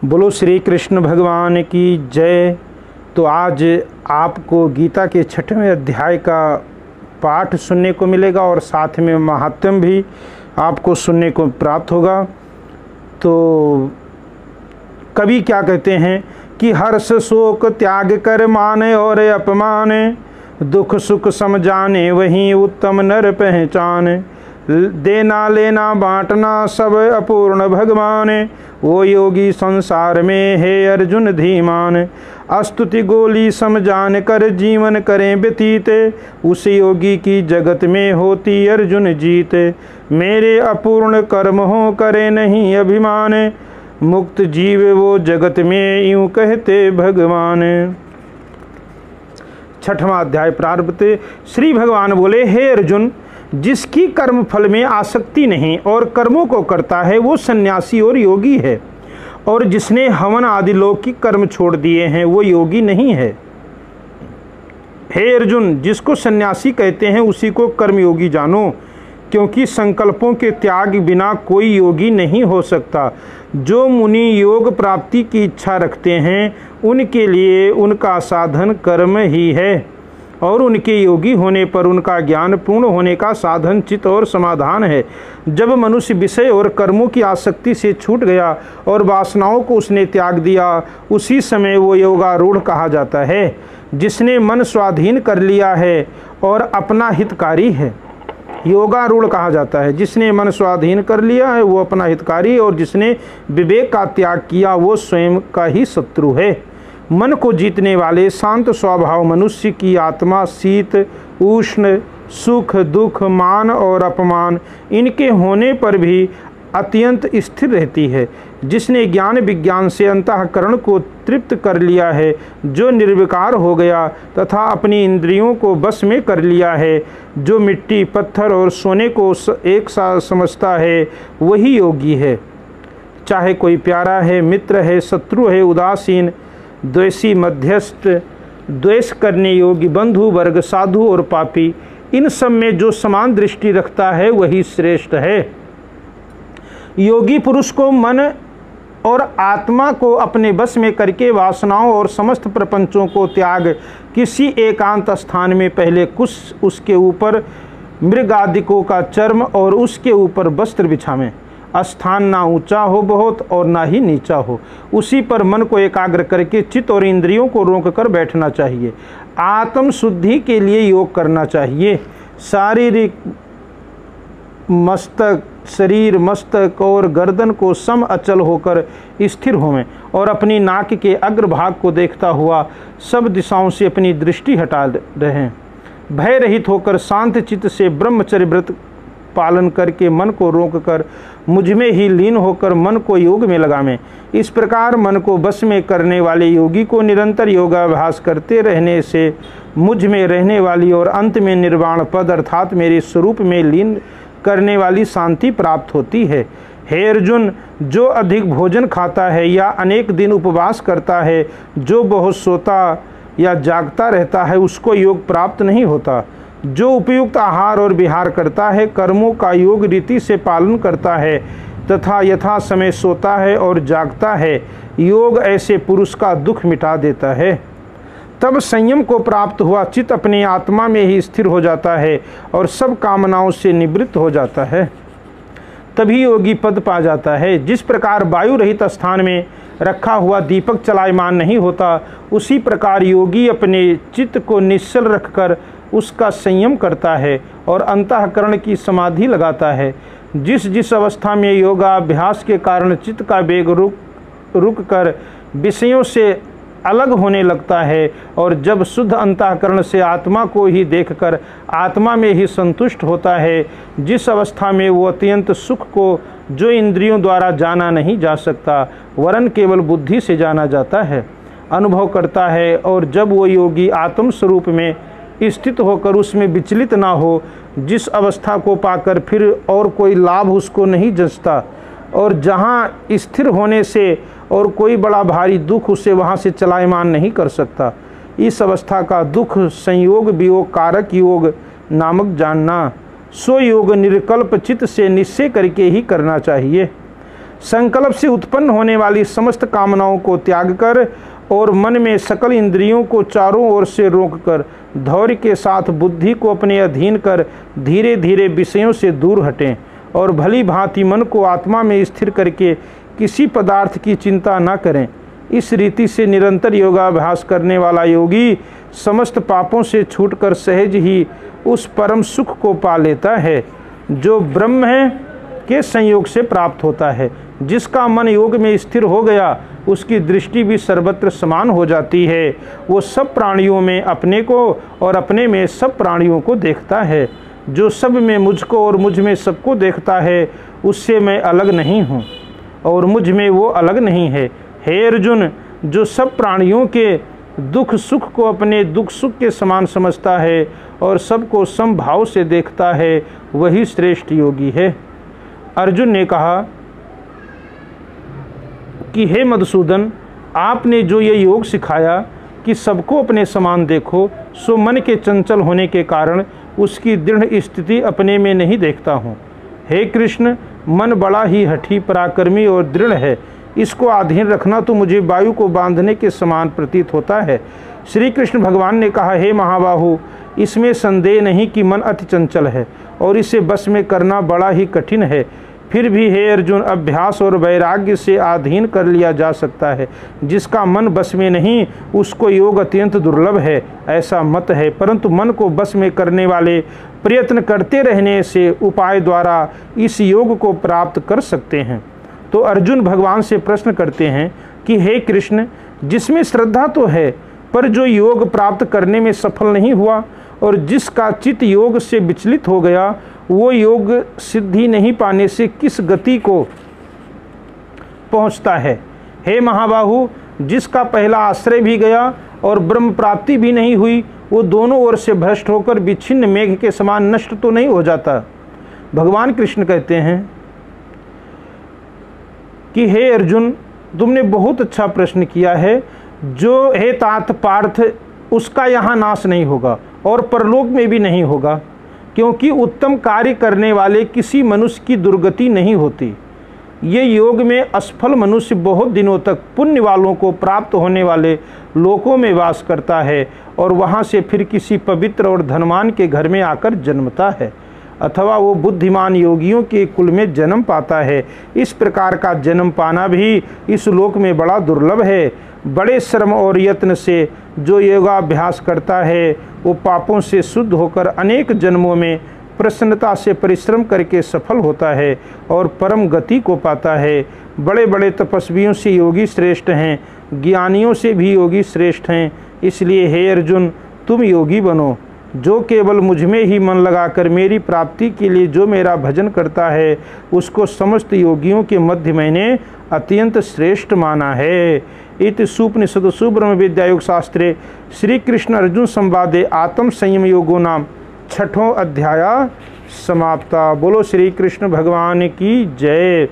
बोलो श्री कृष्ण भगवान की जय। तो आज आपको गीता के 6वें अध्याय का पाठ सुनने को मिलेगा और साथ में महात्म्य भी आपको सुनने को प्राप्त होगा। तो कवि क्या कहते हैं कि हर्ष शोक त्याग कर माने और अपमाने, दुख सुख समझाने वही उत्तम नर पहचाने। देना लेना बांटना सब अपूर्ण भगवान, वो योगी संसार में है अर्जुन धीमान। अस्तुति गोली समझान कर जीवन करें व्यतीत, उस योगी की जगत में होती अर्जुन जीत। मेरे अपूर्ण कर्म हो करे नहीं अभिमान, मुक्त जीव वो जगत में यूं कहते भगवान। 6वां अध्याय प्रारंभ। श्री भगवान बोले, हे अर्जुन, जिसकी कर्म फल में आसक्ति नहीं और कर्मों को करता है वो सन्यासी और योगी है, और जिसने हवन आदि लौकिक कर्म छोड़ दिए हैं वो योगी नहीं है। हे अर्जुन, जिसको सन्यासी कहते हैं उसी को कर्मयोगी जानो, क्योंकि संकल्पों के त्याग बिना कोई योगी नहीं हो सकता। जो मुनि योग प्राप्ति की इच्छा रखते हैं उनके लिए उनका साधन कर्म ही है, और उनके योगी होने पर उनका ज्ञान पूर्ण होने का साधन चित्त और समाधान है। जब मनुष्य विषय और कर्मों की आसक्ति से छूट गया और वासनाओं को उसने त्याग दिया, उसी समय वो योगारूढ़ कहा जाता है। जिसने मन स्वाधीन कर लिया है और अपना हितकारी है, योगारूढ़ कहा जाता है। जिसने मन स्वाधीन कर लिया है वो अपना हितकारी, और जिसने विवेक का त्याग किया वो स्वयं का ही शत्रु है। मन को जीतने वाले शांत स्वभाव मनुष्य की आत्मा शीत उष्ण सुख दुख मान और अपमान इनके होने पर भी अत्यंत स्थिर रहती है। जिसने ज्ञान विज्ञान से अंतःकरण को तृप्त कर लिया है, जो निर्विकार हो गया तथा अपनी इंद्रियों को बस में कर लिया है, जो मिट्टी पत्थर और सोने को एक साथ समझता है, वही योगी है। चाहे कोई प्यारा है, मित्र है, शत्रु है, उदासीन, द्वेषी, मध्यस्थ, द्वेष करने योग्य, बंधु वर्ग, साधु और पापी, इन सब में जो समान दृष्टि रखता है वही श्रेष्ठ है। योगी पुरुष को मन और आत्मा को अपने बस में करके वासनाओं और समस्त प्रपंचों को त्याग किसी एकांत स्थान में पहले कुछ उसके ऊपर मृगादिकों का चर्म और उसके ऊपर वस्त्र बिछावें। स्थान ना ऊंचा हो बहुत और ना ही नीचा हो, उसी पर मन को एकाग्र करके चित्त और इंद्रियों को रोक कर बैठना चाहिए। आत्म शुद्धि के लिए योग करना चाहिए। शारीरिक मस्तक, शरीर, मस्तक और गर्दन को सम अचल होकर स्थिर होवें और अपनी नाक के अग्रभाग को देखता हुआ सब दिशाओं से अपनी दृष्टि हटा रहें। भय रहित होकर शांत चित्त से ब्रह्मचर्य व्रत पालन करके मन को रोककर मुझ में ही लीन होकर मन को योग में लगावें। इस प्रकार मन को बस में करने वाले योगी को निरंतर योगाभ्यास करते रहने से मुझ में रहने वाली और अंत में निर्वाण पद अर्थात मेरे स्वरूप में लीन करने वाली शांति प्राप्त होती है। हे अर्जुन, जो अधिक भोजन खाता है या अनेक दिन उपवास करता है, जो बहुत सोता या जागता रहता है, उसको योग प्राप्त नहीं होता। जो उपयुक्त आहार और विहार करता है, कर्मों का योग रीति से पालन करता है तथा यथा समय सोता है और जागता है, योग ऐसे पुरुष का दुख मिटा देता है। तब संयम को प्राप्त हुआ चित्त अपनी आत्मा में ही स्थिर हो जाता है और सब कामनाओं से निवृत्त हो जाता है, तभी योगी पद पा जाता है। जिस प्रकार वायु रहित स्थान में रखा हुआ दीपक चलायमान नहीं होता, उसी प्रकार योगी अपने चित्त को निश्चल रखकर उसका संयम करता है और अंतःकरण की समाधि लगाता है। जिस जिस अवस्था में योगाभ्यास के कारण चित्त का वेग रुक कर विषयों से अलग होने लगता है, और जब शुद्ध अंतःकरण से आत्मा को ही देखकर आत्मा में ही संतुष्ट होता है, जिस अवस्था में वो अत्यंत सुख को जो इंद्रियों द्वारा जाना नहीं जा सकता वरन केवल बुद्धि से जाना जाता है, अनुभव करता है, और जब वो योगी आत्म स्वरूप में स्थित होकर उसमें विचलित ना हो, जिस अवस्था को पाकर फिर और कोई लाभ उसको नहीं जचता, और जहाँ स्थिर होने से और कोई बड़ा भारी दुख उसे वहाँ से चलायमान नहीं कर सकता, इस अवस्था का दुख संयोग वियोग कारक योग नामक जानना। सो योग निर्कल्प चित्त से निश्चय करके ही करना चाहिए। संकल्प से उत्पन्न होने वाली समस्त कामनाओं को त्याग कर और मन में सकल इंद्रियों को चारों ओर से रोककर धैर्य के साथ बुद्धि को अपने अधीन कर धीरे धीरे विषयों से दूर हटें और भली भांति मन को आत्मा में स्थिर करके किसी पदार्थ की चिंता न करें। इस रीति से निरंतर योगाभ्यास करने वाला योगी समस्त पापों से छूटकर सहज ही उस परम सुख को पा लेता है जो ब्रह्म के संयोग से प्राप्त होता है। जिसका मन योग में स्थिर हो गया उसकी दृष्टि भी सर्वत्र समान हो जाती है। वो सब प्राणियों में अपने को और अपने में सब प्राणियों को देखता है। जो सब में मुझको और मुझ में सबको देखता है उससे मैं अलग नहीं हूँ और मुझ में वो अलग नहीं है। हे अर्जुन, जो सब प्राणियों के दुख सुख को अपने दुख सुख के समान समझता है और सबको समभाव से देखता है वही श्रेष्ठ योगी है। अर्जुन ने कहा कि हे मधुसूदन, आपने जो ये योग सिखाया कि सबको अपने समान देखो, सो मन के चंचल होने के कारण उसकी दृढ़ स्थिति अपने में नहीं देखता हूँ। हे कृष्ण, मन बड़ा ही हठी पराक्रमी और दृढ़ है। इसको अधीन रखना तो मुझे वायु को बांधने के समान प्रतीत होता है। श्री कृष्ण भगवान ने कहा, हे महाबाहु, इसमें संदेह नहीं कि मन अति चंचल है और इसे बस में करना बड़ा ही कठिन है। फिर भी हे अर्जुन, अभ्यास और वैराग्य से अधीन कर लिया जा सकता है। जिसका मन बस में नहीं उसको योग अत्यंत दुर्लभ है, ऐसा मत है। परंतु मन को बस में करने वाले प्रयत्न करते रहने से उपाय द्वारा इस योग को प्राप्त कर सकते हैं। तो अर्जुन भगवान से प्रश्न करते हैं कि हे कृष्ण, जिसमें श्रद्धा तो है पर जो योग प्राप्त करने में सफल नहीं हुआ और जिसका चित्त योग से विचलित हो गया, वो योग सिद्धि नहीं पाने से किस गति को पहुंचता है। हे महाबाहु, जिसका पहला आश्रय भी गया और ब्रह्म प्राप्ति भी नहीं हुई, वो दोनों ओर से भ्रष्ट होकर विच्छिन्न मेघ के समान नष्ट तो नहीं हो जाता। भगवान कृष्ण कहते हैं कि हे अर्जुन, तुमने बहुत अच्छा प्रश्न किया है। जो हे तात पार्थ, उसका यहाँ नाश नहीं होगा और परलोक में भी नहीं होगा, क्योंकि उत्तम कार्य करने वाले किसी मनुष्य की दुर्गति नहीं होती। ये योग में असफल मनुष्य बहुत दिनों तक पुण्य वालों को प्राप्त होने वाले लोकों में वास करता है और वहाँ से फिर किसी पवित्र और धनवान के घर में आकर जन्मता है, अथवा वो बुद्धिमान योगियों के कुल में जन्म पाता है। इस प्रकार का जन्म पाना भी इस लोक में बड़ा दुर्लभ है। बड़े श्रम और यत्न से जो योगाभ्यास करता है वो पापों से शुद्ध होकर अनेक जन्मों में प्रसन्नता से परिश्रम करके सफल होता है और परम गति को पाता है। बड़े बड़े तपस्वियों से योगी श्रेष्ठ हैं, ज्ञानियों से भी योगी श्रेष्ठ हैं। इसलिए हे अर्जुन, तुम योगी बनो। जो केवल मुझ में ही मन लगाकर मेरी प्राप्ति के लिए जो मेरा भजन करता है, उसको समस्त योगियों के मध्य मैंने अत्यंत श्रेष्ठ माना है। इति सुपनिषदसु ब्रह्म विद्या योग शास्त्रे श्री कृष्ण अर्जुन संवादे आत्म संयम योगो नाम 6वां अध्याय समाप्ता। बोलो श्री कृष्ण भगवान की जय।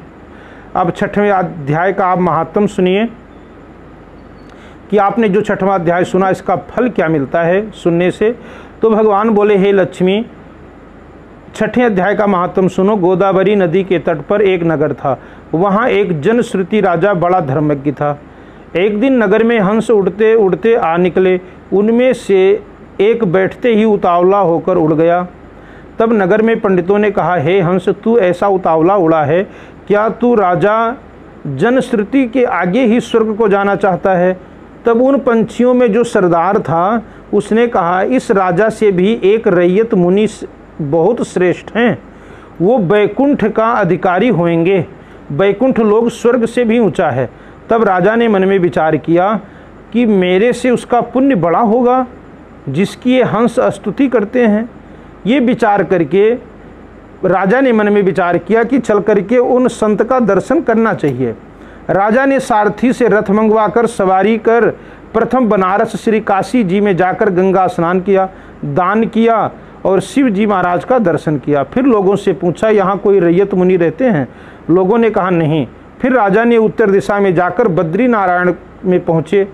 अब 6वें अध्याय का आप महात्म सुनिए कि आपने जो 6वां अध्याय सुना इसका फल क्या मिलता है सुनने से। तो भगवान बोले, हे लक्ष्मी, 6ठे अध्याय का महात्म सुनो। गोदावरी नदी के तट पर एक नगर था। वहाँ एक जनश्रुति राजा बड़ा धर्मज्ञ था। एक दिन नगर में हंस उड़ते उड़ते आ निकले। उनमें से एक बैठते ही उतावला होकर उड़ गया। तब नगर में पंडितों ने कहा, हे हंस, तू ऐसा उतावला उड़ा है, क्या तू राजा जनश्रुति के आगे ही स्वर्ग को जाना चाहता है? तब उन पंछियों में जो सरदार था उसने कहा, इस राजा से भी एक रैयत मुनि बहुत श्रेष्ठ हैं, वो बैकुंठ का अधिकारी होंगे। बैकुंठ लोग स्वर्ग से भी ऊंचा है। तब राजा ने मन में विचार किया कि मेरे से उसका पुण्य बड़ा होगा जिसकी ये हंस स्तुति करते हैं। ये विचार करके राजा ने मन में विचार किया कि चल करके उन संत का दर्शन करना चाहिए। राजा ने सारथी से रथ मंगवाकर सवारी कर प्रथम बनारस श्री काशी जी में जाकर गंगा स्नान किया, दान किया और शिव जी महाराज का दर्शन किया। फिर लोगों से पूछा, यहाँ कोई रैयत मुनि रहते हैं? लोगों ने कहा नहीं। फिर राजा ने उत्तर दिशा में जाकर बद्री नारायण में पहुँचे।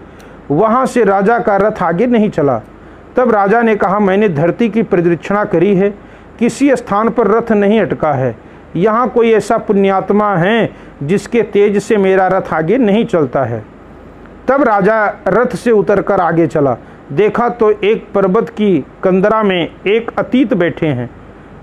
वहाँ से राजा का रथ आगे नहीं चला। तब राजा ने कहा, मैंने धरती की प्रदक्षिणा करी है, किसी स्थान पर रथ नहीं अटका है। यहाँ कोई ऐसा पुण्यात्मा है जिसके तेज से मेरा रथ आगे नहीं चलता है। तब राजा रथ से उतरकर आगे चला। देखा तो एक पर्वत की कंदरा में एक अतीत बैठे हैं।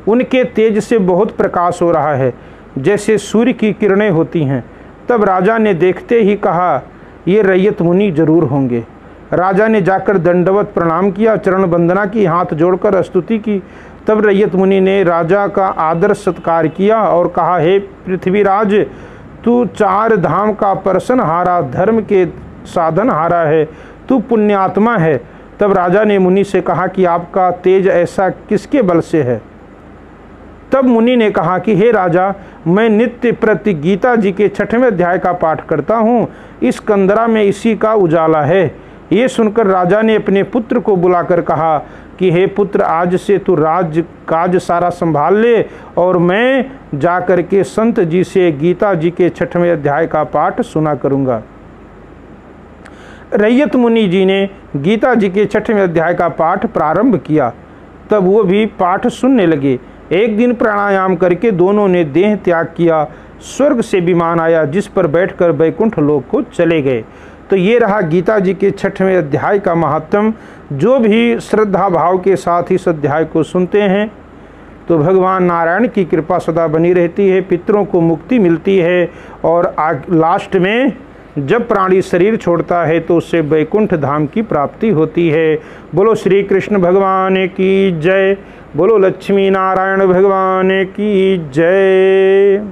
उनके तेज से बहुत प्रकाश हो रहा है, जैसे सूर्य की किरणें होती हैं। तब राजा ने देखते ही कहा, ये रैयत मुनि जरूर होंगे। राजा ने जाकर दंडवत प्रणाम किया, चरण वंदना की, हाथ जोड़कर स्तुति की। तब रैयत मुनि ने राजा का आदर सत्कार किया और कहा, हे पृथ्वीराज, तू चार धाम का परसन हारा, धर्म के साधन हारा है, तू पुण्यात्मा है। तब राजा ने मुनि से कहा कि आपका तेज ऐसा किसके बल से है? तब मुनि ने कहा कि हे राजा, मैं नित्य प्रति गीता जी के 6वें अध्याय का पाठ करता हूँ। इस कंदरा में इसी का उजाला है। ये सुनकर राजा ने अपने पुत्र को बुलाकर कहा कि हे पुत्र, आज से तू राज काज सारा संभाल ले और मैं जाकर के संत जी से गीता जी के 6वें अध्याय का पाठ सुना करूँगा। रैयत मुनि जी ने गीता जी के 6वें अध्याय का पाठ प्रारंभ किया। तब वो भी पाठ सुनने लगे। एक दिन प्राणायाम करके दोनों ने देह त्याग किया। स्वर्ग से विमान आया, जिस पर बैठकर वैकुंठ लोक को चले गए। तो ये रहा गीता जी के 6वें अध्याय का महात्म। जो भी श्रद्धा भाव के साथ इस अध्याय को सुनते हैं तो भगवान नारायण की कृपा सदा बनी रहती है, पितरों को मुक्ति मिलती है और लास्ट में जब प्राणी शरीर छोड़ता है तो उससे वैकुंठ धाम की प्राप्ति होती है। बोलो श्री कृष्ण भगवान की जय। बोलो लक्ष्मी नारायण भगवान की जय।